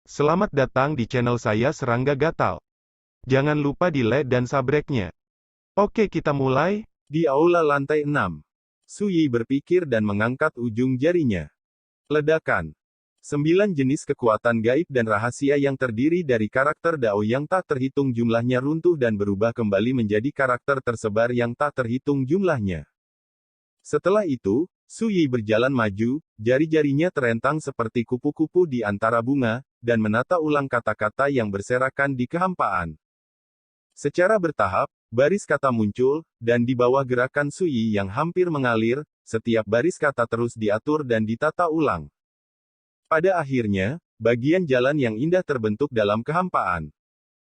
Selamat datang di channel saya Serangga Gatal. Jangan lupa di like dan subscribe-nya. Oke, kita mulai. Di aula lantai 6. Suyi berpikir dan mengangkat ujung jarinya. Ledakan. 9 jenis kekuatan gaib dan rahasia yang terdiri dari karakter Dao yang tak terhitung jumlahnya runtuh dan berubah kembali menjadi karakter tersebar yang tak terhitung jumlahnya. Setelah itu, Suyi berjalan maju, jari-jarinya terentang seperti kupu-kupu di antara bunga, dan menata ulang kata-kata yang berserakan di kehampaan. Secara bertahap, baris kata muncul, dan di bawah gerakan Suyi yang hampir mengalir, setiap baris kata terus diatur dan ditata ulang. Pada akhirnya, bagian jalan yang indah terbentuk dalam kehampaan.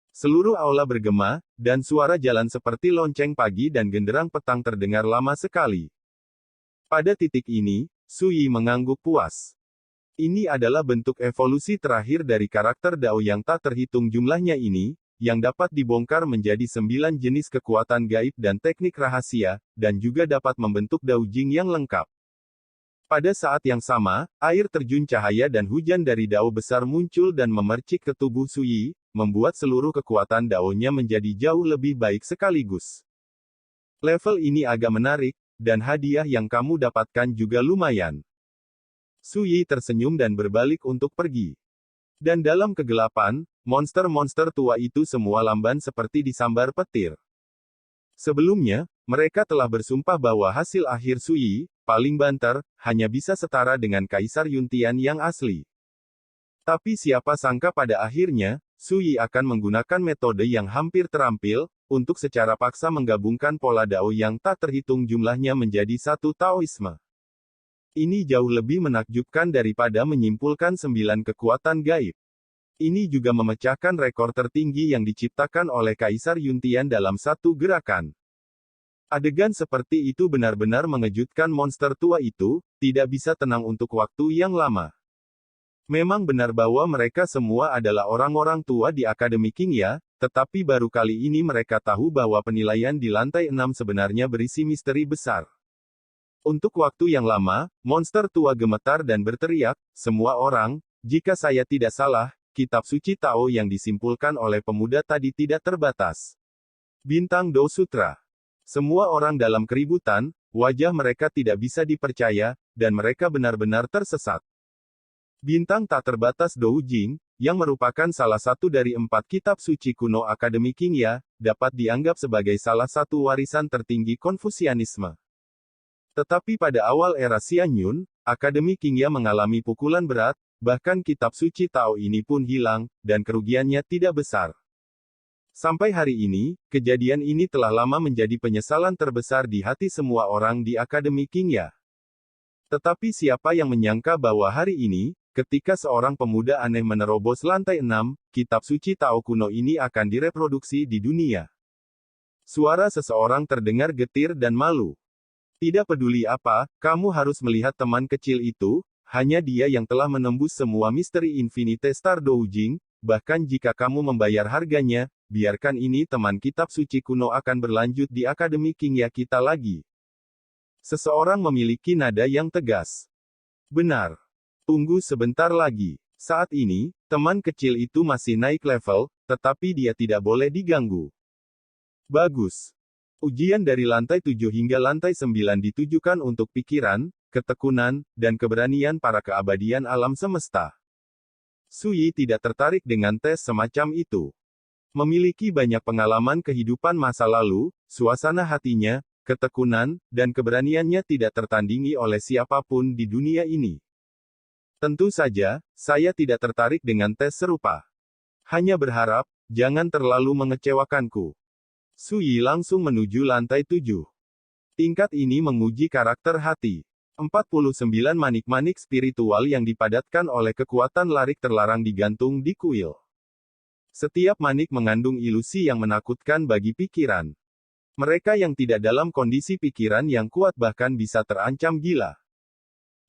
Seluruh aula bergema, dan suara jalan seperti lonceng pagi dan genderang petang terdengar lama sekali. Pada titik ini, Suyi mengangguk puas. Ini adalah bentuk evolusi terakhir dari karakter Dao yang tak terhitung jumlahnya ini, yang dapat dibongkar menjadi 9 jenis kekuatan gaib dan teknik rahasia, dan juga dapat membentuk Dao Jing yang lengkap. Pada saat yang sama, air terjun cahaya dan hujan dari Dao besar muncul dan memercik ke tubuh Suyi, membuat seluruh kekuatan Dao-nya menjadi jauh lebih baik sekaligus. Level ini agak menarik, dan hadiah yang kamu dapatkan juga lumayan. Suyi tersenyum dan berbalik untuk pergi. Dan dalam kegelapan, monster-monster tua itu semua lamban seperti disambar petir. Sebelumnya, mereka telah bersumpah bahwa hasil akhir Suyi, paling banter, hanya bisa setara dengan Kaisar Yuntian yang asli. Tapi siapa sangka pada akhirnya, Suyi akan menggunakan metode yang hampir terampil, untuk secara paksa menggabungkan pola Dao yang tak terhitung jumlahnya menjadi satu Taoisme. Ini jauh lebih menakjubkan daripada menyimpulkan 9 kekuatan gaib. Ini juga memecahkan rekor tertinggi yang diciptakan oleh Kaisar Yuntian dalam satu gerakan. Adegan seperti itu benar-benar mengejutkan monster tua itu, tidak bisa tenang untuk waktu yang lama. Memang benar bahwa mereka semua adalah orang-orang tua di Akademi Qingya, tetapi baru kali ini mereka tahu bahwa penilaian di lantai 6 sebenarnya berisi misteri besar. Untuk waktu yang lama, monster tua gemetar dan berteriak, "Semua orang, jika saya tidak salah, kitab suci Tao yang disimpulkan oleh pemuda tadi tidak terbatas." Bintang Do Sutra. Semua orang dalam keributan, wajah mereka tidak bisa dipercaya, dan mereka benar-benar tersesat. Bintang tak terbatas Dou Jing, yang merupakan salah satu dari 4 kitab suci kuno Akademi Qingya, dapat dianggap sebagai salah satu warisan tertinggi Konfusianisme. Tetapi pada awal era Xianyun, Akademi Qingya mengalami pukulan berat, bahkan kitab suci Tao ini pun hilang, dan kerugiannya tidak besar. Sampai hari ini, kejadian ini telah lama menjadi penyesalan terbesar di hati semua orang di Akademi Qingya. Tetapi siapa yang menyangka bahwa hari ini, ketika seorang pemuda aneh menerobos lantai 6, kitab suci Tao kuno ini akan direproduksi di dunia. Suara seseorang terdengar getir dan malu. Tidak peduli apa, kamu harus melihat teman kecil itu, hanya dia yang telah menembus semua misteri Infinite Star Doujing, bahkan jika kamu membayar harganya, biarkan ini teman kitab suci kuno akan berlanjut di Akademi Qingya kita lagi. Seseorang memiliki nada yang tegas. Benar. Tunggu sebentar lagi. Saat ini, teman kecil itu masih naik level, tetapi dia tidak boleh diganggu. Bagus. Ujian dari lantai 7 hingga lantai 9 ditujukan untuk pikiran, ketekunan, dan keberanian para keabadian alam semesta. Suyi tidak tertarik dengan tes semacam itu. Memiliki banyak pengalaman kehidupan masa lalu, suasana hatinya, ketekunan, dan keberaniannya tidak tertandingi oleh siapapun di dunia ini. Tentu saja, saya tidak tertarik dengan tes serupa. Hanya berharap, jangan terlalu mengecewakanku. Suyi langsung menuju lantai 7. Tingkat ini menguji karakter hati. 49 manik-manik spiritual yang dipadatkan oleh kekuatan larik terlarang digantung di kuil. Setiap manik mengandung ilusi yang menakutkan bagi pikiran. Mereka yang tidak dalam kondisi pikiran yang kuat bahkan bisa terancam gila.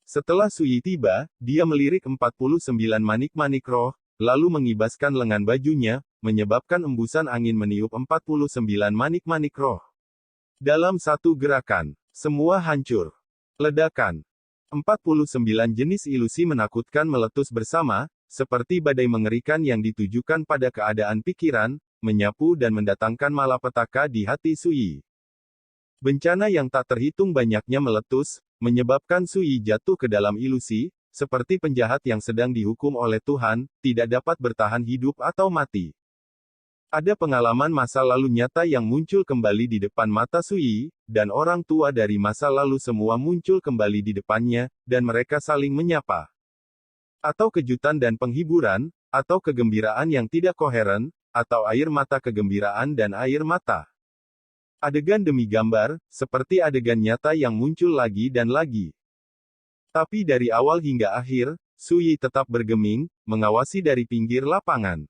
Setelah Suyi tiba, dia melirik 49 manik-manik roh, lalu mengibaskan lengan bajunya, menyebabkan embusan angin meniup 49 manik-manik roh. Dalam satu gerakan, semua hancur. Ledakan. 49 jenis ilusi menakutkan meletus bersama, seperti badai mengerikan yang ditujukan pada keadaan pikiran, menyapu dan mendatangkan malapetaka di hati Sui. Bencana yang tak terhitung banyaknya meletus, menyebabkan Sui jatuh ke dalam ilusi, seperti penjahat yang sedang dihukum oleh Tuhan, tidak dapat bertahan hidup atau mati. Ada pengalaman masa lalu nyata yang muncul kembali di depan mata Sui, dan orang tua dari masa lalu semua muncul kembali di depannya, dan mereka saling menyapa. Atau kejutan dan penghiburan, atau kegembiraan yang tidak koheren, atau air mata kegembiraan dan air mata. Adegan demi gambar, seperti adegan nyata yang muncul lagi dan lagi. Tapi dari awal hingga akhir, Sui tetap bergeming, mengawasi dari pinggir lapangan.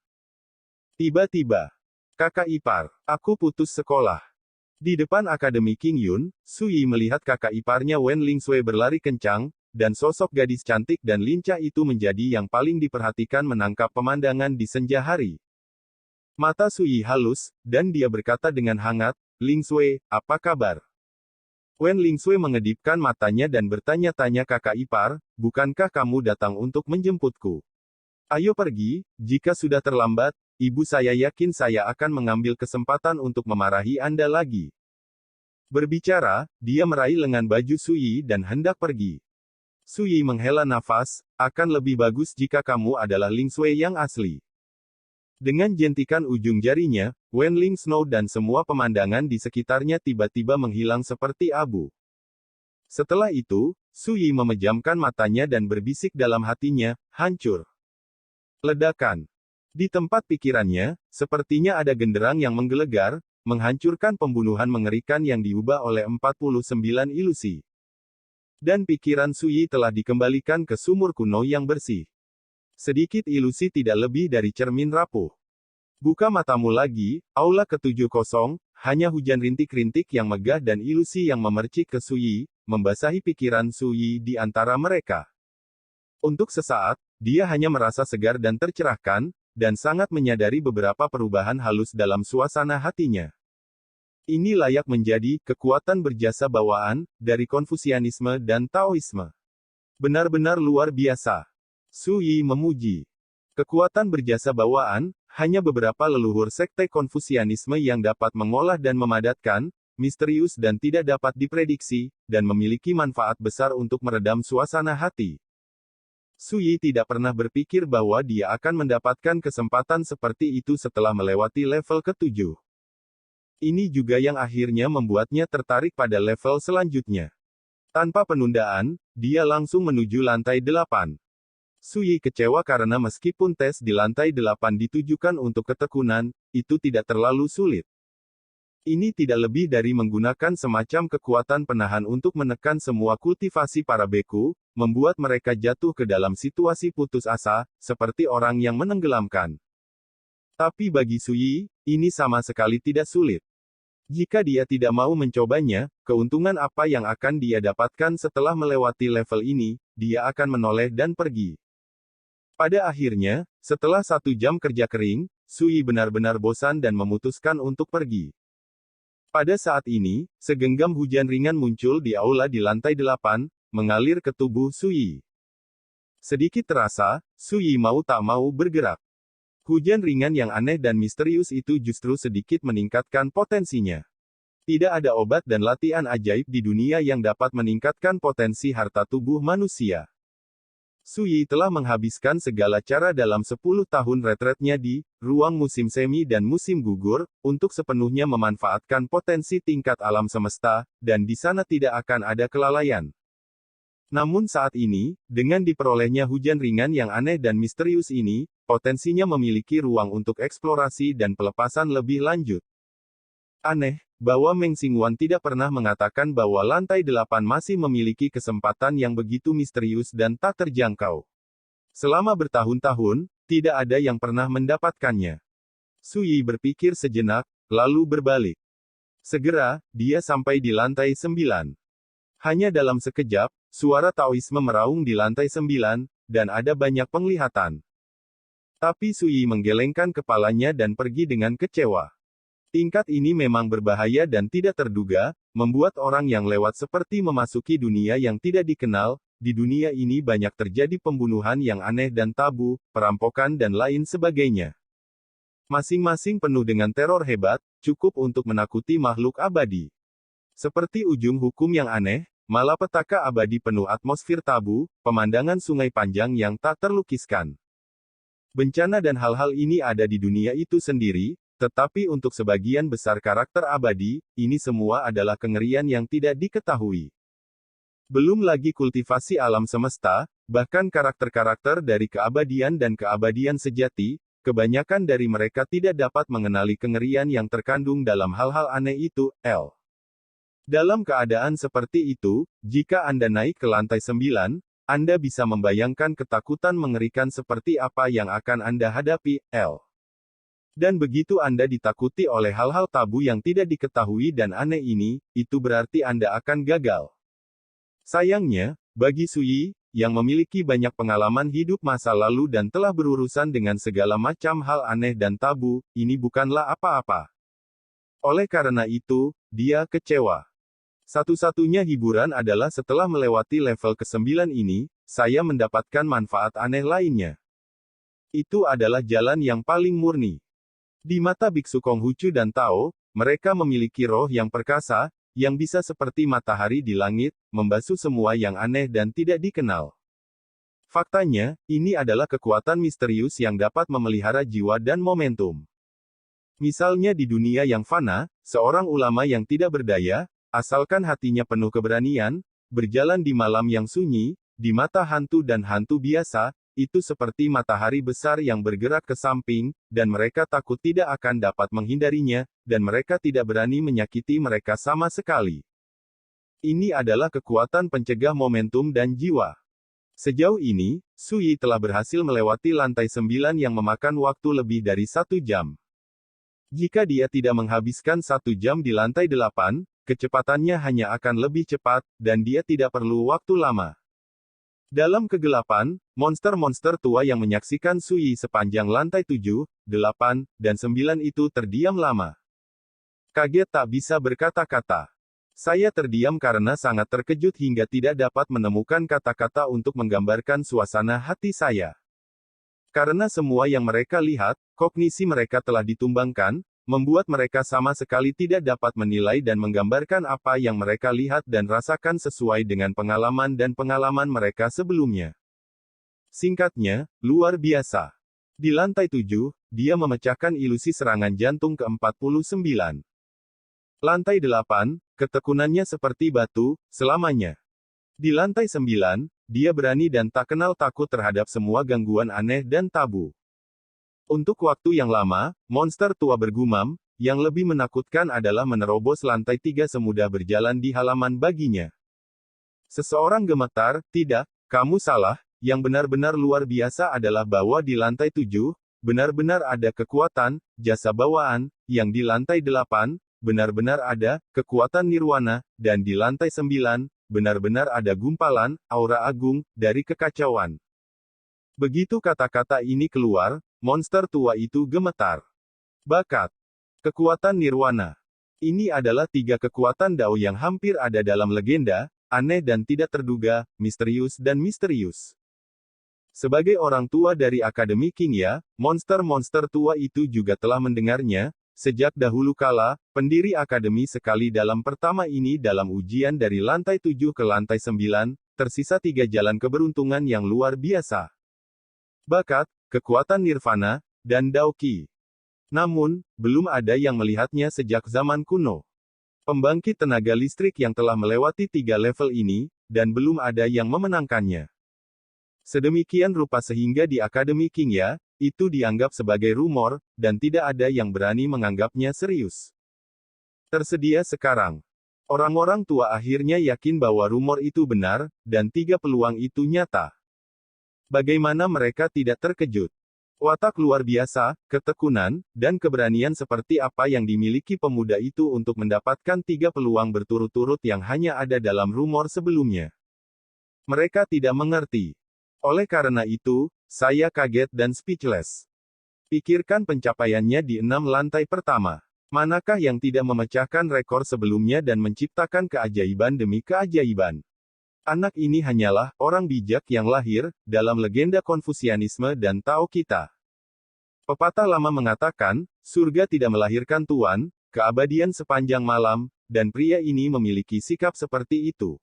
Tiba-tiba, kakak ipar, aku putus sekolah. Di depan Akademi King Yun, Sui melihat kakak iparnya Wen Lingsui berlari kencang, dan sosok gadis cantik dan lincah itu menjadi yang paling diperhatikan menangkap pemandangan di senja hari. Mata Sui halus, dan dia berkata dengan hangat, "Lingsui, apa kabar?" Wen Lingsui mengedipkan matanya dan bertanya-tanya kakak ipar, "Bukankah kamu datang untuk menjemputku? Ayo pergi, jika sudah terlambat, ibu saya yakin saya akan mengambil kesempatan untuk memarahi Anda lagi." Berbicara, dia meraih lengan baju Sui dan hendak pergi. Sui menghela nafas, "Akan lebih bagus jika kamu adalah Lingsui yang asli." Dengan jentikan ujung jarinya, Wen Ling Snow dan semua pemandangan di sekitarnya tiba-tiba menghilang seperti abu. Setelah itu, Sui memejamkan matanya dan berbisik dalam hatinya, "Hancur." Ledakan. Di tempat pikirannya, sepertinya ada genderang yang menggelegar, menghancurkan pembunuhan mengerikan yang diubah oleh 49 ilusi. Dan pikiran Sui telah dikembalikan ke sumur kuno yang bersih. Sedikit ilusi tidak lebih dari cermin rapuh. Buka matamu lagi, aula ke-7 kosong, hanya hujan rintik-rintik yang megah dan ilusi yang memercik ke Sui, membasahi pikiran Sui di antara mereka. Untuk sesaat, dia hanya merasa segar dan tercerahkan, dan sangat menyadari beberapa perubahan halus dalam suasana hatinya. Ini layak menjadi kekuatan berjasa bawaan dari Konfusianisme dan Taoisme. Benar-benar luar biasa. Sui memuji. Kekuatan berjasa bawaan, hanya beberapa leluhur sekte Konfusianisme yang dapat mengolah dan memadatkan, misterius dan tidak dapat diprediksi, dan memiliki manfaat besar untuk meredam suasana hati. Sui tidak pernah berpikir bahwa dia akan mendapatkan kesempatan seperti itu setelah melewati level ke-7. Ini juga yang akhirnya membuatnya tertarik pada level selanjutnya. Tanpa penundaan, dia langsung menuju lantai 8. Sui kecewa karena meskipun tes di lantai 8 ditujukan untuk ketekunan, itu tidak terlalu sulit. Ini tidak lebih dari menggunakan semacam kekuatan penahan untuk menekan semua kultivasi para beku, membuat mereka jatuh ke dalam situasi putus asa, seperti orang yang menenggelamkan. Tapi bagi Sui, ini sama sekali tidak sulit. Jika dia tidak mau mencobanya, keuntungan apa yang akan dia dapatkan setelah melewati level ini, dia akan menoleh dan pergi. Pada akhirnya, setelah 1 jam kerja kering, Sui benar-benar bosan dan memutuskan untuk pergi. Pada saat ini, segenggam hujan ringan muncul di aula di lantai 8, mengalir ke tubuh Sui. Sedikit terasa, Sui mau tak mau bergerak. Hujan ringan yang aneh dan misterius itu justru sedikit meningkatkan potensinya. Tidak ada obat dan latihan ajaib di dunia yang dapat meningkatkan potensi harta tubuh manusia. Sui telah menghabiskan segala cara dalam 10 tahun retretnya di ruang musim semi dan musim gugur, untuk sepenuhnya memanfaatkan potensi tingkat alam semesta, dan di sana tidak akan ada kelalaian. Namun saat ini, dengan diperolehnya hujan ringan yang aneh dan misterius ini, potensinya memiliki ruang untuk eksplorasi dan pelepasan lebih lanjut. Aneh, bahwa Meng Xingwan tidak pernah mengatakan bahwa lantai 8 masih memiliki kesempatan yang begitu misterius dan tak terjangkau. Selama bertahun-tahun, tidak ada yang pernah mendapatkannya. Sui berpikir sejenak, lalu berbalik. Segera, dia sampai di lantai 9. Hanya dalam sekejap, suara Taoisme meraung di lantai 9, dan ada banyak penglihatan. Tapi Sui menggelengkan kepalanya dan pergi dengan kecewa. Tingkat ini memang berbahaya dan tidak terduga, membuat orang yang lewat seperti memasuki dunia yang tidak dikenal, di dunia ini banyak terjadi pembunuhan yang aneh dan tabu, perampokan dan lain sebagainya. Masing-masing penuh dengan teror hebat, cukup untuk menakuti makhluk abadi. Seperti ujung hukum yang aneh, malapetaka abadi penuh atmosfer tabu, pemandangan sungai panjang yang tak terlukiskan. Bencana dan hal-hal ini ada di dunia itu sendiri, tetapi untuk sebagian besar karakter abadi, ini semua adalah kengerian yang tidak diketahui. Belum lagi kultivasi alam semesta, bahkan karakter-karakter dari keabadian dan keabadian sejati, kebanyakan dari mereka tidak dapat mengenali kengerian yang terkandung dalam hal-hal aneh itu. Dalam keadaan seperti itu, jika Anda naik ke lantai 9, Anda bisa membayangkan ketakutan mengerikan seperti apa yang akan Anda hadapi. Dan begitu Anda ditakuti oleh hal-hal tabu yang tidak diketahui dan aneh ini, itu berarti Anda akan gagal. Sayangnya, bagi Suyi, yang memiliki banyak pengalaman hidup masa lalu dan telah berurusan dengan segala macam hal aneh dan tabu, ini bukanlah apa-apa. Oleh karena itu, dia kecewa. Satu-satunya hiburan adalah setelah melewati level ke-9 ini, saya mendapatkan manfaat aneh lainnya. Itu adalah jalan yang paling murni. Di mata biksu Konghucu dan Tao, mereka memiliki roh yang perkasa, yang bisa seperti matahari di langit, membasuh semua yang aneh dan tidak dikenal. Faktanya, ini adalah kekuatan misterius yang dapat memelihara jiwa dan momentum. Misalnya di dunia yang fana, seorang ulama yang tidak berdaya, asalkan hatinya penuh keberanian, berjalan di malam yang sunyi, di mata hantu dan hantu biasa, itu seperti matahari besar yang bergerak ke samping, dan mereka takut tidak akan dapat menghindarinya, dan mereka tidak berani menyakiti mereka sama sekali. Ini adalah kekuatan pencegah momentum dan jiwa. Sejauh ini, Suyi telah berhasil melewati lantai 9 yang memakan waktu lebih dari 1 jam. Jika dia tidak menghabiskan 1 jam di lantai 8, kecepatannya hanya akan lebih cepat, dan dia tidak perlu waktu lama. Dalam kegelapan, monster-monster tua yang menyaksikan Suyi sepanjang lantai 7, 8, dan 9 itu terdiam lama. Kaget tak bisa berkata-kata. Saya terdiam karena sangat terkejut hingga tidak dapat menemukan kata-kata untuk menggambarkan suasana hati saya. Karena semua yang mereka lihat, kognisi mereka telah ditumbangkan, membuat mereka sama sekali tidak dapat menilai dan menggambarkan apa yang mereka lihat dan rasakan sesuai dengan pengalaman dan pengalaman mereka sebelumnya. Singkatnya, luar biasa. Di lantai 7, dia memecahkan ilusi serangan jantung ke-49. Lantai 8, ketekunannya seperti batu, selamanya. Di lantai 9, dia berani dan tak kenal takut terhadap semua gangguan aneh dan tabu. Untuk waktu yang lama, monster tua bergumam, yang lebih menakutkan adalah menerobos lantai 3 semudah berjalan di halaman baginya. Seseorang gemetar, tidak, kamu salah, yang benar-benar luar biasa adalah bahwa di lantai 7, benar-benar ada kekuatan, jasa bawaan, yang di lantai 8, benar-benar ada, kekuatan nirwana, dan di lantai 9, benar-benar ada gumpalan, aura agung, dari kekacauan. Begitu kata-kata ini keluar, monster tua itu gemetar. Bakat. Kekuatan nirwana. Ini adalah 3 kekuatan Dao yang hampir ada dalam legenda, aneh dan tidak terduga, misterius dan misterius. Sebagai orang tua dari Akademi Qingya, monster-monster tua itu juga telah mendengarnya, sejak dahulu kala, pendiri Akademi sekali dalam pertama ini dalam ujian dari lantai 7 ke lantai 9, tersisa 3 jalan keberuntungan yang luar biasa. Bakat, kekuatan nirvana, dan Dao Qi. Namun, belum ada yang melihatnya sejak zaman kuno. Pembangkit tenaga listrik yang telah melewati 3 level ini, dan belum ada yang memenangkannya. Sedemikian rupa sehingga di Akademi Qingya, itu dianggap sebagai rumor, dan tidak ada yang berani menganggapnya serius. Tersedia sekarang. Orang-orang tua akhirnya yakin bahwa rumor itu benar, dan 3 peluang itu nyata. Bagaimana mereka tidak terkejut? Watak luar biasa, ketekunan, dan keberanian seperti apa yang dimiliki pemuda itu untuk mendapatkan 3 peluang berturut-turut yang hanya ada dalam rumor sebelumnya. Mereka tidak mengerti. Oleh karena itu, saya kaget dan speechless. Pikirkan pencapaiannya di 6 lantai pertama. Manakah yang tidak memecahkan rekor sebelumnya dan menciptakan keajaiban demi keajaiban? Anak ini hanyalah orang bijak yang lahir dalam legenda Konfusianisme dan Tao kita. Pepatah lama mengatakan, surga tidak melahirkan tuan, keabadian sepanjang malam, dan pria ini memiliki sikap seperti itu.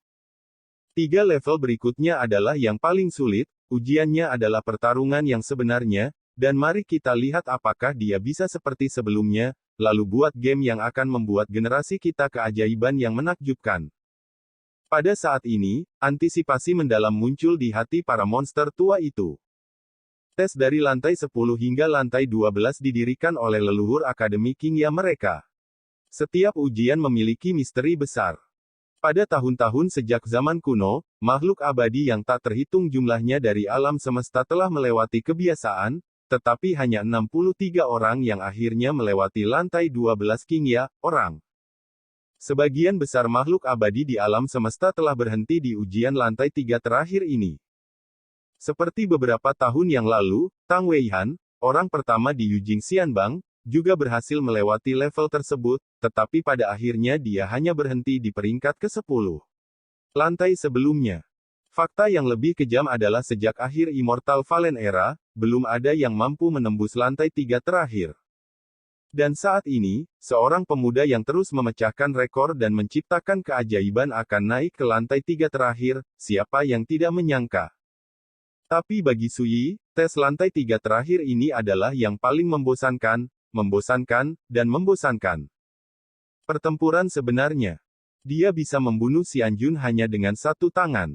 3 level berikutnya adalah yang paling sulit, ujiannya adalah pertarungan yang sebenarnya, dan mari kita lihat apakah dia bisa seperti sebelumnya, lalu buat game yang akan membuat generasi kita keajaiban yang menakjubkan. Pada saat ini, antisipasi mendalam muncul di hati para monster tua itu. Tes dari lantai 10 hingga lantai 12 didirikan oleh leluhur Akademi Qingya mereka. Setiap ujian memiliki misteri besar. Pada tahun-tahun sejak zaman kuno, makhluk abadi yang tak terhitung jumlahnya dari alam semesta telah melewati kebiasaan, tetapi hanya 63 orang yang akhirnya melewati lantai 12 Qingya, orang. Sebagian besar makhluk abadi di alam semesta telah berhenti di ujian lantai 3 terakhir ini. Seperti beberapa tahun yang lalu, Tang Weihan, orang pertama di Yujing Xianbang, juga berhasil melewati level tersebut, tetapi pada akhirnya dia hanya berhenti di peringkat ke-10. Lantai sebelumnya. Fakta yang lebih kejam adalah sejak akhir Immortal Fallen Era, belum ada yang mampu menembus lantai 3 terakhir. Dan saat ini, seorang pemuda yang terus memecahkan rekor dan menciptakan keajaiban akan naik ke lantai 3 terakhir, siapa yang tidak menyangka. Tapi bagi Suyi, tes lantai 3 terakhir ini adalah yang paling membosankan, dan membosankan. Pertempuran sebenarnya. Dia bisa membunuh Xianjun hanya dengan satu tangan.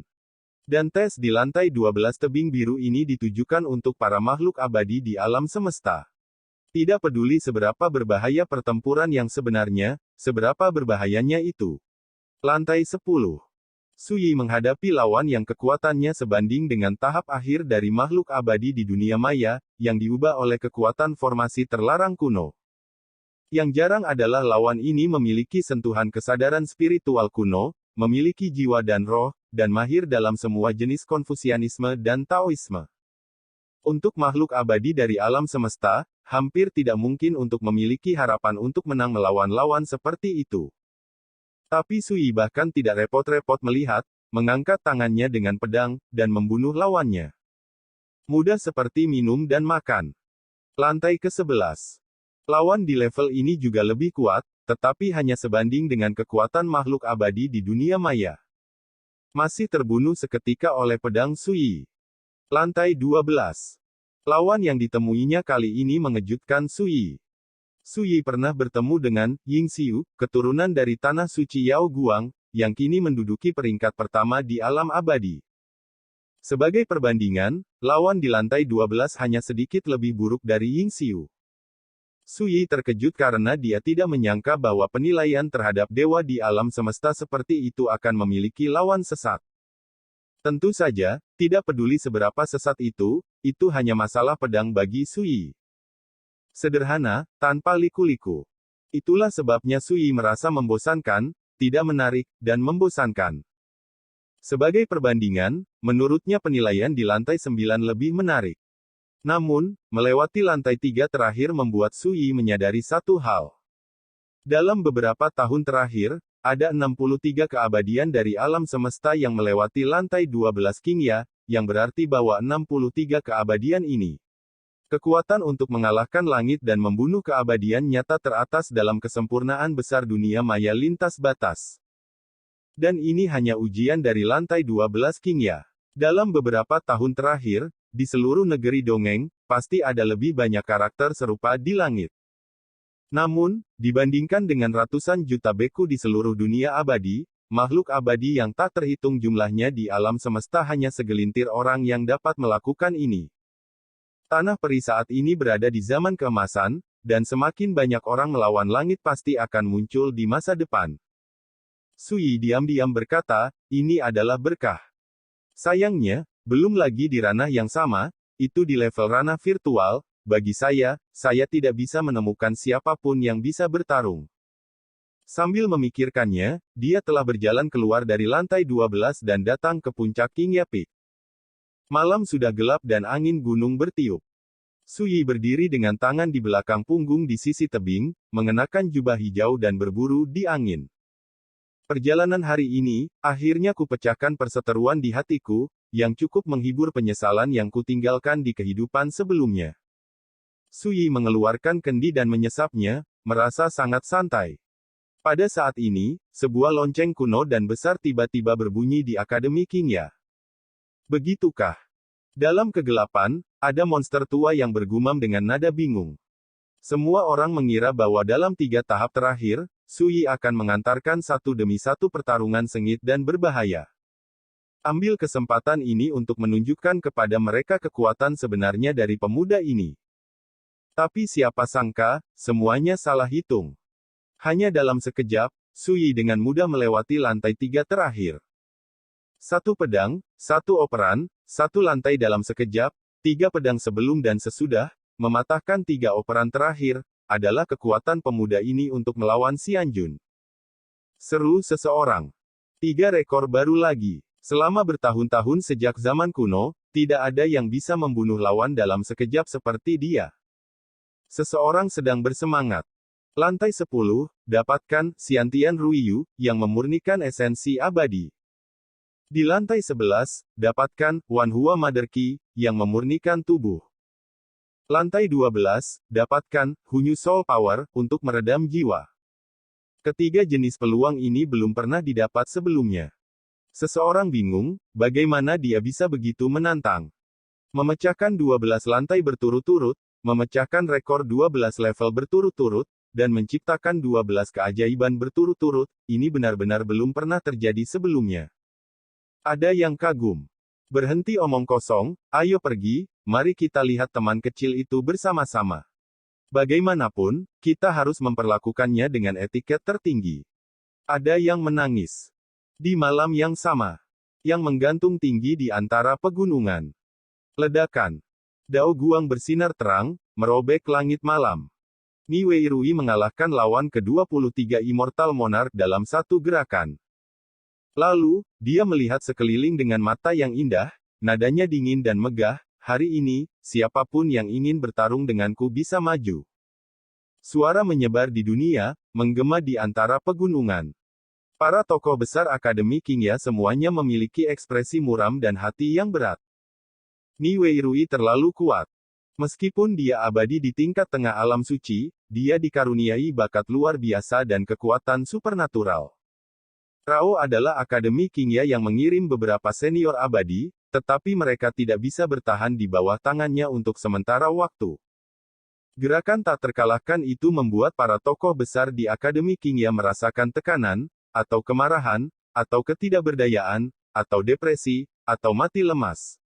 Dan tes di lantai 12 tebing biru ini ditujukan untuk para makhluk abadi di alam semesta. Tidak peduli seberapa berbahaya pertempuran yang sebenarnya, seberapa berbahayanya itu. Lantai 10. Suyi menghadapi lawan yang kekuatannya sebanding dengan tahap akhir dari makhluk abadi di dunia maya, yang diubah oleh kekuatan formasi terlarang kuno. Yang jarang adalah lawan ini memiliki sentuhan kesadaran spiritual kuno, memiliki jiwa dan roh, dan mahir dalam semua jenis Konfusianisme dan Taoisme. Untuk makhluk abadi dari alam semesta, hampir tidak mungkin untuk memiliki harapan untuk menang melawan lawan seperti itu. Tapi Suyi bahkan tidak repot-repot melihat, mengangkat tangannya dengan pedang, dan membunuh lawannya. Mudah seperti minum dan makan. Lantai ke-11. Lawan di level ini juga lebih kuat, tetapi hanya sebanding dengan kekuatan makhluk abadi di dunia maya. Masih terbunuh seketika oleh pedang Suyi. Lantai 12. Lawan yang ditemuinya kali ini mengejutkan Suyi. Suyi pernah bertemu dengan Ying Xiu, keturunan dari tanah suci Yao Guang, yang kini menduduki peringkat pertama di alam abadi. Sebagai perbandingan, lawan di lantai 12 hanya sedikit lebih buruk dari Ying Xiu. Suyi terkejut karena dia tidak menyangka bahwa penilaian terhadap dewa di alam semesta seperti itu akan memiliki lawan sesat. Tentu saja, tidak peduli seberapa sesat itu hanya masalah pedang bagi Suyi. Sederhana, tanpa liku-liku. Itulah sebabnya Suyi merasa membosankan, tidak menarik, dan membosankan. Sebagai perbandingan, menurutnya penilaian di lantai 9 lebih menarik. Namun, melewati lantai 3 terakhir membuat Suyi menyadari satu hal. Dalam beberapa tahun terakhir, ada 63 keabadian dari alam semesta yang melewati lantai 12 Qingya, yang berarti bahwa 63 keabadian ini. Kekuatan untuk mengalahkan langit dan membunuh keabadian nyata teratas dalam kesempurnaan besar dunia maya lintas batas. Dan ini hanya ujian dari lantai 12 Qingya. Dalam beberapa tahun terakhir, di seluruh negeri dongeng, pasti ada lebih banyak karakter serupa di langit. Namun, dibandingkan dengan ratusan juta beku di seluruh dunia abadi, makhluk abadi yang tak terhitung jumlahnya di alam semesta hanya segelintir orang yang dapat melakukan ini. Tanah peri saat ini berada di zaman keemasan, dan semakin banyak orang melawan langit pasti akan muncul di masa depan. Suyi diam-diam berkata, ini adalah berkah. Sayangnya, belum lagi di ranah yang sama, itu di level ranah virtual, bagi saya tidak bisa menemukan siapapun yang bisa bertarung. Sambil memikirkannya, dia telah berjalan keluar dari lantai 12 dan datang ke puncak Qingya Peak. Malam sudah gelap dan angin gunung bertiup. Suyi berdiri dengan tangan di belakang punggung di sisi tebing, mengenakan jubah hijau dan berburu di angin. Perjalanan hari ini, akhirnya kupecahkan perseteruan di hatiku, yang cukup menghibur penyesalan yang kutinggalkan di kehidupan sebelumnya. Su Yi mengeluarkan kendi dan menyesapnya, merasa sangat santai. Pada saat ini, sebuah lonceng kuno dan besar tiba-tiba berbunyi di Akademi Qingya. Begitukah? Dalam kegelapan, ada monster tua yang bergumam dengan nada bingung. Semua orang mengira bahwa dalam 3 tahap terakhir, Su Yi akan mengantarkan satu demi satu pertarungan sengit dan berbahaya. Ambil kesempatan ini untuk menunjukkan kepada mereka kekuatan sebenarnya dari pemuda ini. Tapi siapa sangka, semuanya salah hitung. Hanya dalam sekejap, Su Yi dengan mudah melewati lantai 3 terakhir. 1 pedang, 1 operan, 1 lantai dalam sekejap, 3 pedang sebelum dan sesudah, mematahkan 3 operan terakhir, adalah kekuatan pemuda ini untuk melawan Xianjun. Seru seseorang. 3 rekor baru lagi. Selama bertahun-tahun sejak zaman kuno, tidak ada yang bisa membunuh lawan dalam sekejap seperti dia. Seseorang sedang bersemangat. Lantai 10, dapatkan Xiantian Ruiyu, yang memurnikan esensi abadi. Di lantai 11, dapatkan Wanhua Mother Qi, yang memurnikan tubuh. Lantai 12, dapatkan Hunyu Soul Power, untuk meredam jiwa. Ketiga jenis peluang ini belum pernah didapat sebelumnya. Seseorang bingung, bagaimana dia bisa begitu menantang. Memecahkan 12 lantai berturut-turut, memecahkan rekor 12 level berturut-turut, dan menciptakan 12 keajaiban berturut-turut, ini benar-benar belum pernah terjadi sebelumnya. Ada yang kagum. Berhenti omong kosong, ayo pergi, mari kita lihat teman kecil itu bersama-sama. Bagaimanapun, kita harus memperlakukannya dengan etiket tertinggi. Ada yang menangis. Di malam yang sama. Yang menggantung tinggi di antara pegunungan. Ledakan. Dao Guang bersinar terang, merobek langit malam. Ni Weirui mengalahkan lawan ke-23 Immortal Monarch dalam satu gerakan. Lalu, dia melihat sekeliling dengan mata yang indah, nadanya dingin dan megah, hari ini, siapapun yang ingin bertarung denganku bisa maju. Suara menyebar di dunia, menggema di antara pegunungan. Para tokoh besar Akademi Qingya semuanya memiliki ekspresi muram dan hati yang berat. Ni Weirui terlalu kuat. Meskipun dia abadi di tingkat tengah alam suci, dia dikaruniai bakat luar biasa dan kekuatan supernatural. Rao adalah Akademi Qingya yang mengirim beberapa senior abadi, tetapi mereka tidak bisa bertahan di bawah tangannya untuk sementara waktu. Gerakan tak terkalahkan itu membuat para tokoh besar di Akademi Qingya merasakan tekanan, atau kemarahan, atau ketidakberdayaan, atau depresi, atau mati lemas.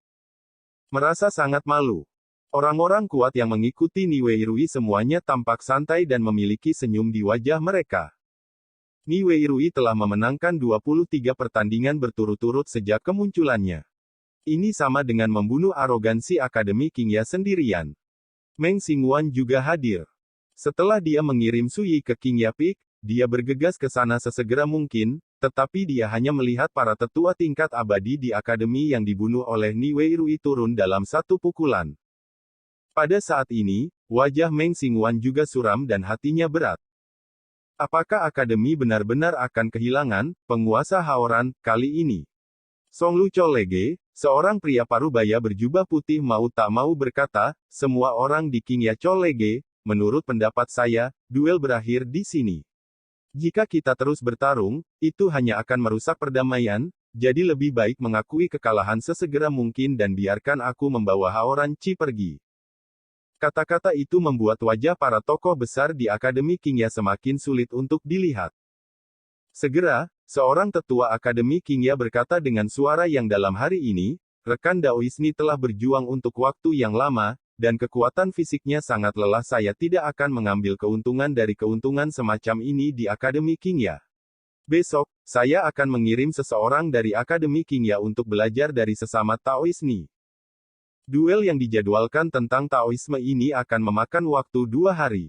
Merasa sangat malu. Orang-orang kuat yang mengikuti Ni Weirui semuanya tampak santai dan memiliki senyum di wajah mereka. Ni Weirui telah memenangkan 23 pertandingan berturut-turut sejak kemunculannya. Ini sama dengan membunuh arogansi Akademi Qingya sendirian. Meng Xingguan juga hadir. Setelah dia mengirim Su Yi ke Qingya Peak, dia bergegas ke sana sesegera mungkin, tetapi dia hanya melihat para tetua tingkat abadi di akademi yang dibunuh oleh Ni Weirui turun dalam satu pukulan. Pada saat ini, wajah Meng Xingguan juga suram dan hatinya berat. Apakah akademi benar-benar akan kehilangan penguasa Haoran kali ini? Song Lu Cholege, seorang pria parubaya berjubah putih mau tak mau berkata, semua orang di Qingya Cholege, menurut pendapat saya, duel berakhir di sini. Jika kita terus bertarung, itu hanya akan merusak perdamaian, jadi lebih baik mengakui kekalahan sesegera mungkin dan biarkan aku membawa Haoran Chi pergi. Kata-kata itu membuat wajah para tokoh besar di Akademi Qingya semakin sulit untuk dilihat. Segera, seorang tetua Akademi Qingya berkata dengan suara yang dalam hari ini, rekan Daoisni telah berjuang untuk waktu yang lama, dan kekuatan fisiknya sangat lelah. Saya tidak akan mengambil keuntungan dari keuntungan semacam ini di Akademi Qingya. Besok, saya akan mengirim seseorang dari Akademi Qingya untuk belajar dari sesama Taoisni. Duel yang dijadwalkan tentang Taoisme ini akan memakan waktu 2 hari.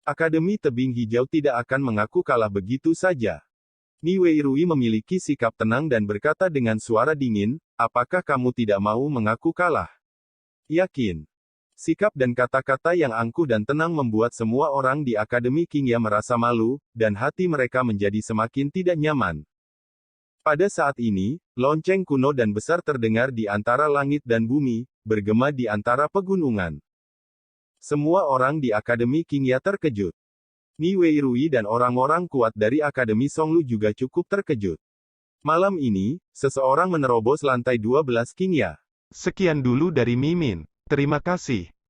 Akademi Tebing Hijau tidak akan mengaku kalah begitu saja. Ni Weirui memiliki sikap tenang dan berkata dengan suara dingin, apakah kamu tidak mau mengaku kalah? Yakin? Sikap dan kata-kata yang angkuh dan tenang membuat semua orang di Akademi Qingya merasa malu, dan hati mereka menjadi semakin tidak nyaman. Pada saat ini, lonceng kuno dan besar terdengar di antara langit dan bumi, bergema di antara pegunungan. Semua orang di Akademi Qingya terkejut. Ni Weirui dan orang-orang kuat dari Akademi Songlu juga cukup terkejut. Malam ini, seseorang menerobos lantai 12 Qingya. Sekian dulu dari Mimin. Terima kasih.